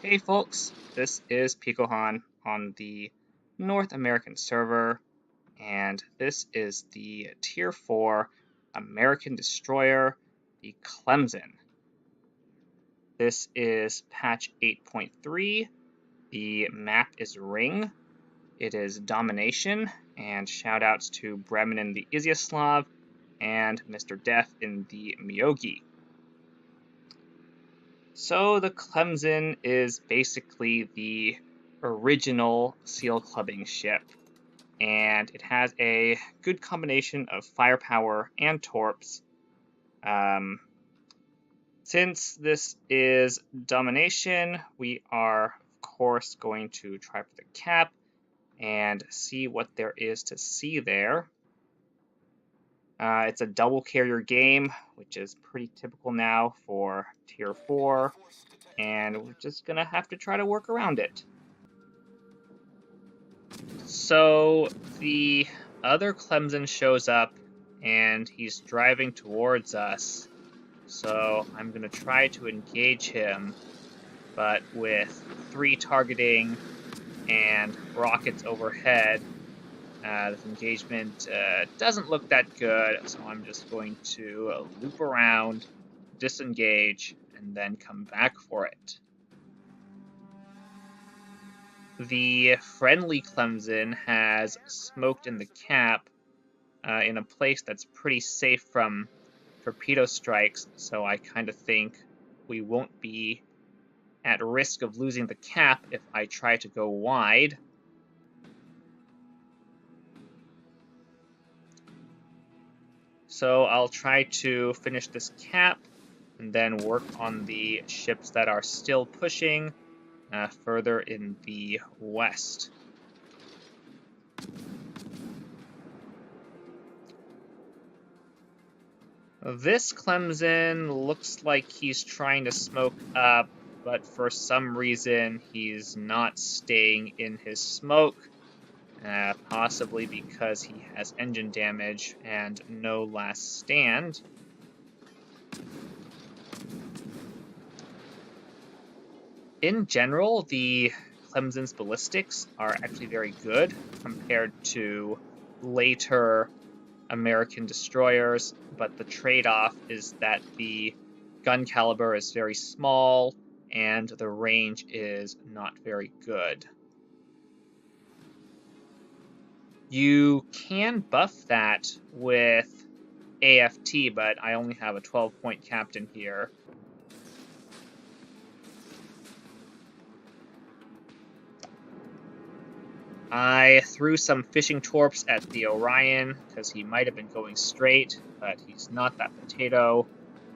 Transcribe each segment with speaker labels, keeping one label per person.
Speaker 1: Hey folks, this is Picohan on the North American server, and this is the Tier 4 American Destroyer, the Clemson. This is patch 8.3. The map is Ring. It is Domination, and shoutouts to Bremen in the Izyaslav and Mr. Death in the Myogi. So the Clemson is basically the original seal clubbing ship, and it has a good combination of firepower and torps. Since this is domination, we are of course going to try for the cap and see what there is to see there. It's a double carrier game, which is pretty typical now for Tier 4, and we're just gonna have to try to work around it. So the other Clemson shows up, and he's driving towards us, so I'm gonna try to engage him, but with 3 targeting and rockets overhead, this engagement doesn't look that good, so I'm just going to loop around, disengage, and then come back for it. The friendly Clemson has smoked in the cap in a place that's pretty safe from torpedo strikes, so I kind of think we won't be at risk of losing the cap if I try to go wide. So I'll try to finish this cap and then work on the ships that are still pushing further in the west. This Clemson looks like he's trying to smoke up, but for some reason he's not staying in his smoke. Possibly because he has engine damage and no last stand. In general, the Clemson's ballistics are actually very good compared to later American destroyers, but the trade-off is that the gun caliber is very small and the range is not very good. You can buff that with AFT, but I only have a 12-point captain here. I threw some fishing torps at the Orion because he might have been going straight, but he's not that potato,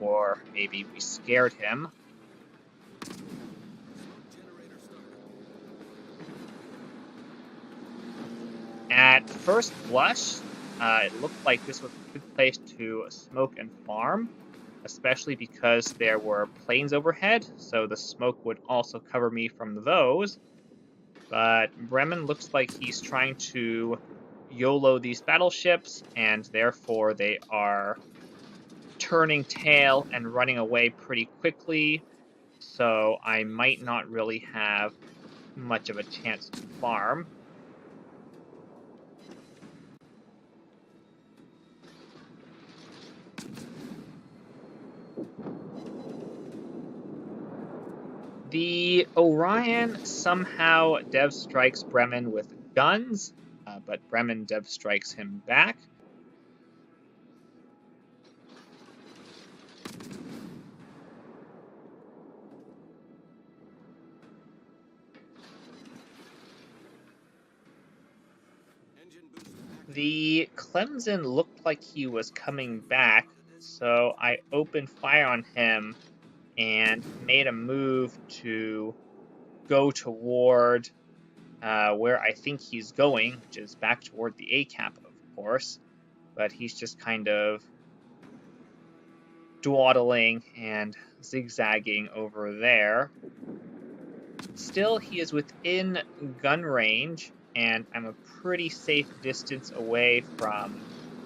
Speaker 1: or maybe we scared him. At first blush, it looked like this was a good place to smoke and farm, especially because there were planes overhead, so the smoke would also cover me from those. But Bremen looks like he's trying to YOLO these battleships, and therefore they are turning tail and running away pretty quickly, so I might not really have much of a chance to farm. The Orion somehow dev strikes Bremen with guns, but Bremen dev strikes him back. The Clemson looked like he was coming back, so I opened fire on him and made a move to go toward where I think he's going, which is back toward the A cap, of course, but he's just kind of dawdling and zigzagging over there. Still, he is within gun range, and I'm a pretty safe distance away from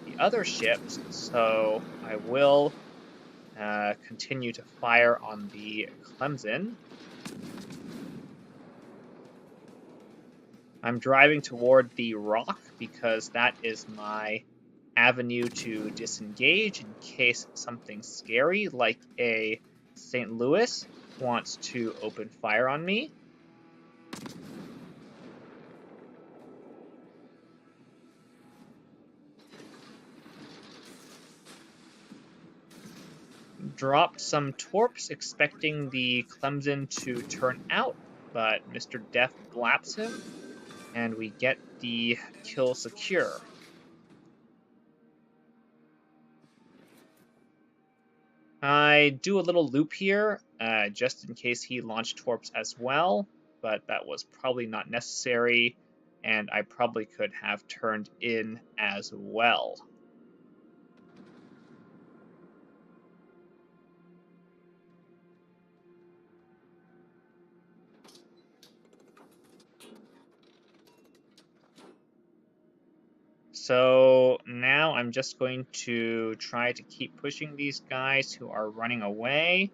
Speaker 1: the other ships, so I will continue to fire on the Clemson. I'm driving toward the rock because that is my avenue to disengage in case something scary like a St. Louis wants to open fire on me. Dropped some torps expecting the Clemson to turn out, but Mr. Death blaps him, and we get the kill secure. I do a little loop here, just in case he launched torps as well, but that was probably not necessary, and I probably could have turned in as well. So now I'm just going to try to keep pushing these guys who are running away,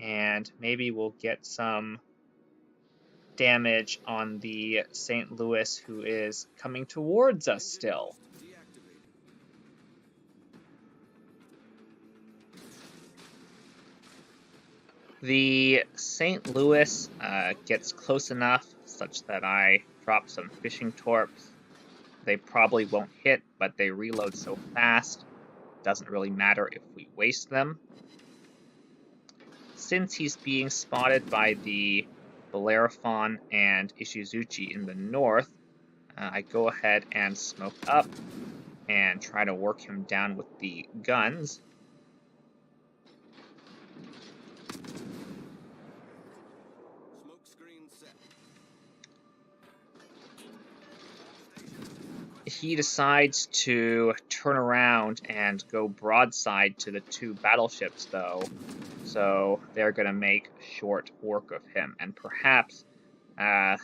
Speaker 1: and maybe we'll get some damage on the St. Louis who is coming towards us still. The St. Louis gets close enough such that I drop some fishing torps. They probably won't hit, but they reload so fast, doesn't really matter if we waste them. Since he's being spotted by the Bellerophon and Ishizuchi in the north, I go ahead and smoke up and try to work him down with the guns. He decides to turn around and go broadside to the two battleships, though, so they're going to make short work of him, and perhaps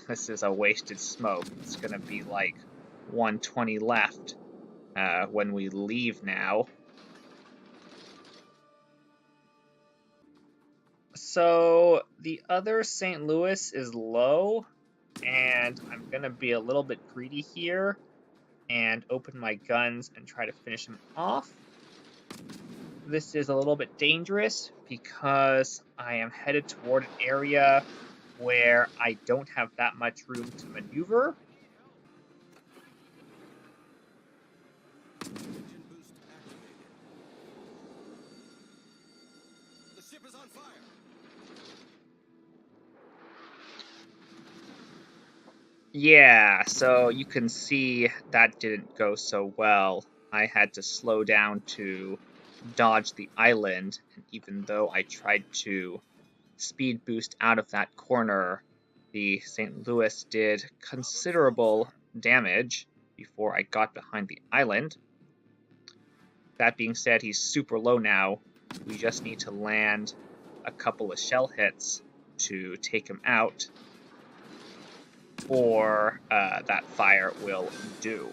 Speaker 1: this is a wasted smoke. It's going to be like 120 left when we leave now. So the other St. Louis is low, and I'm going to be a little bit greedy here and open my guns and try to finish him off. This is a little bit dangerous because I am headed toward an area where I don't have that much room to maneuver. The ship is on fire. Yeah, so you can see that didn't go so well. I had to slow down to dodge the island, and even though I tried to speed boost out of that corner, the St. Louis did considerable damage before I got behind the island. That being said, he's super low now. We just need to land a couple of shell hits to take him out, or that fire will do.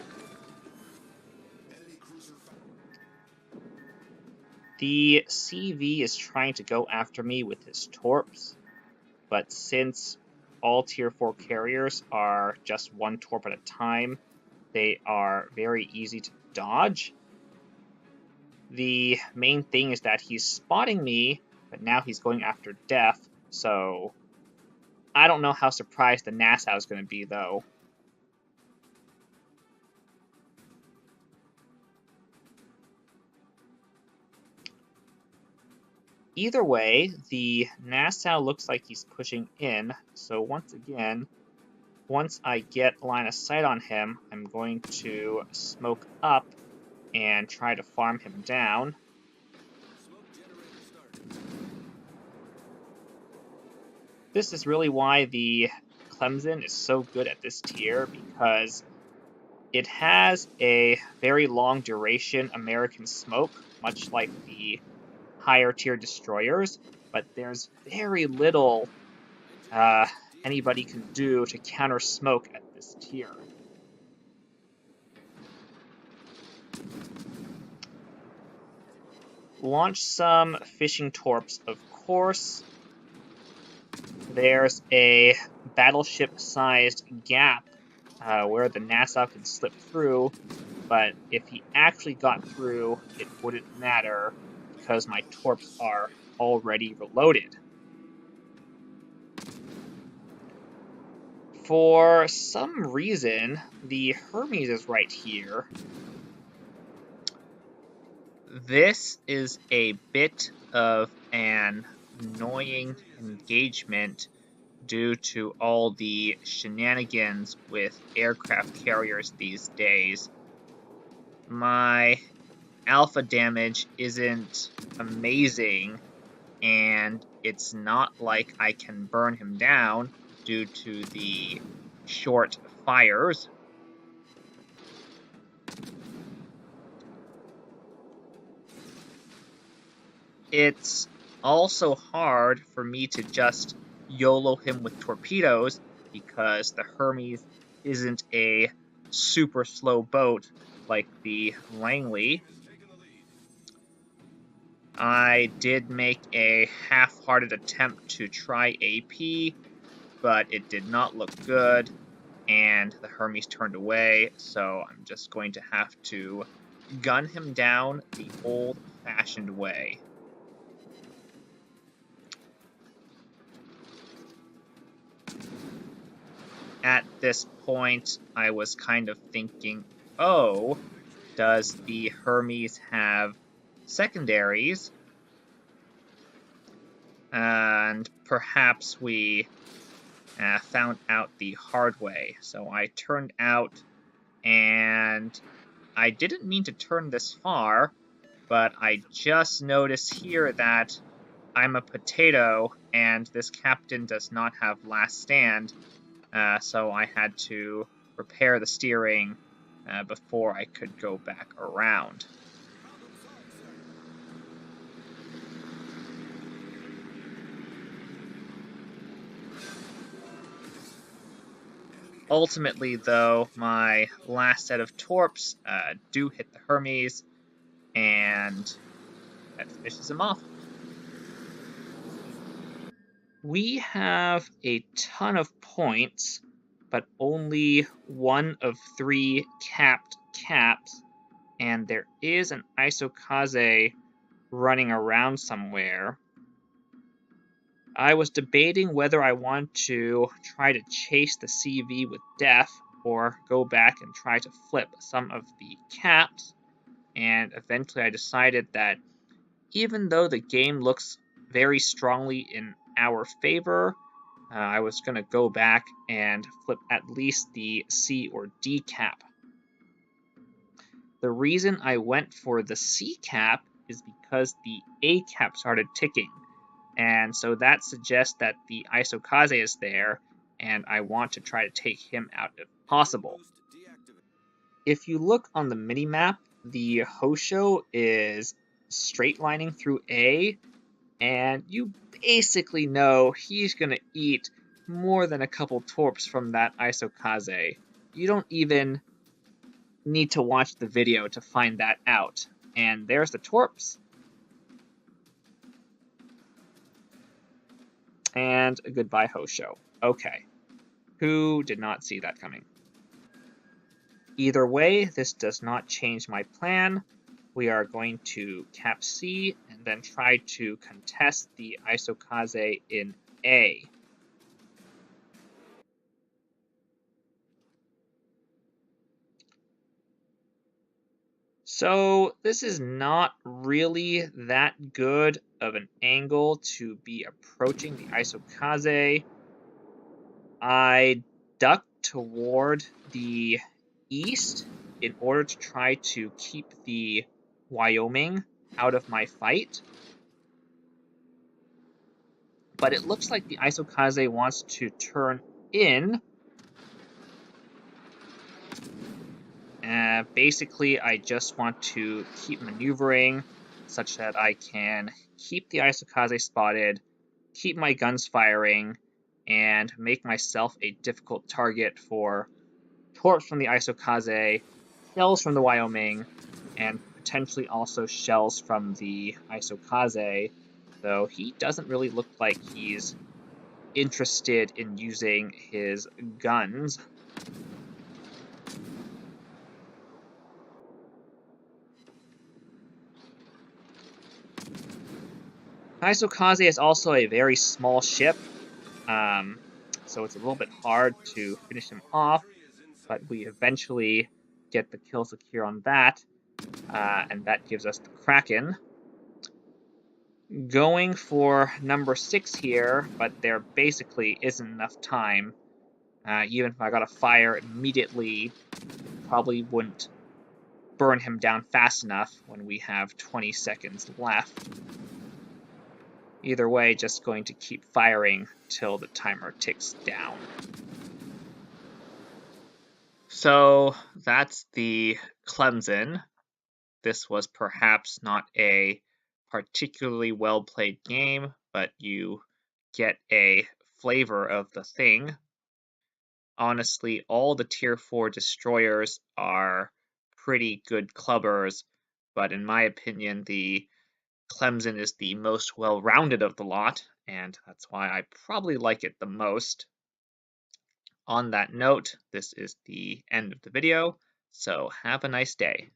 Speaker 1: The CV is trying to go after me with his torps, but since all Tier 4 carriers are just one torp at a time, they are very easy to dodge. The main thing is that he's spotting me, but now he's going after Death, so I don't know how surprised the Nassau is going to be, though. Either way, the Nassau looks like he's pushing in, so once again, once I get line of sight on him, I'm going to smoke up and try to farm him down. This is really why the Clemson is so good at this tier, because it has a very long duration American smoke, much like the higher tier destroyers, but there's very little anybody can do to counter smoke at this tier. launch some fishing torps, of course. There's a battleship-sized gap where the Nassau can slip through, but if he actually got through, it wouldn't matter because my torps are already reloaded. For some reason, the Hermes is right here. This is a bit of an annoying engagement due to all the shenanigans with aircraft carriers these days. My alpha damage isn't amazing, and it's not like I can burn him down due to the short fires. It's also hard for me to just YOLO him with torpedoes because the Hermes isn't a super slow boat like the Langley. I did make a half-hearted attempt to try AP, but it did not look good, and the Hermes turned away, so I'm just going to have to gun him down the old-fashioned way. At this point, I was kind of thinking, oh, does the Hermes have secondaries? And perhaps we found out the hard way. So I turned out, and I didn't mean to turn this far, but I just noticed here that I'm a potato, and this captain does not have last stand, so I had to repair the steering before I could go back around. Ultimately, though, my last set of torps do hit the Hermes, and that finishes him off. We have a ton of points, but only one of 3 capped caps, and there is an Isokaze running around somewhere. I was debating whether I want to try to chase the CV with Def or go back and try to flip some of the caps, and eventually I decided that even though the game looks very strongly in our favor, I was going to go back and flip at least the C or D cap. The reason I went for the C cap is because the A cap started ticking, and so that suggests that the Isokaze is there, and I want to try to take him out if possible. If you look on the minimap, the Hosho is straight lining through A, and you basically know he's going to eat more than a couple torps from that Isokaze. You don't even need to watch the video to find that out. And there's the torps. And a goodbye Hosho. Okay. Who did not see that coming? Either way, this does not change my plan. We are going to cap C and then try to contest the Isokaze in A. So this is not really that good of an angle to be approaching the Isokaze. I ducked toward the east in order to try to keep the Wyoming out of my fight. But it looks like the Isokaze wants to turn in. Basically, I just want to keep maneuvering such that I can keep the Isokaze spotted, keep my guns firing, and make myself a difficult target for torps from the Isokaze, shells from the Wyoming, and potentially also shells from the Isokaze, though he doesn't really look like he's interested in using his guns. Isokaze is also a very small ship, so it's a little bit hard to finish him off, but we eventually get the kill secure on that, and that gives us the Kraken. Going for number 6 here, but there basically isn't enough time. Even if I got a fire immediately, probably wouldn't burn him down fast enough when we have 20 seconds left. Either way, just going to keep firing till the timer ticks down. So that's the Clemson. This was perhaps not a particularly well played game, but you get a flavor of the thing. Honestly, all the tier 4 destroyers are pretty good clubbers, but in my opinion, the Clemson is the most well-rounded of the lot, and that's why I probably like it the most. On that note, this is the end of the video, so have a nice day.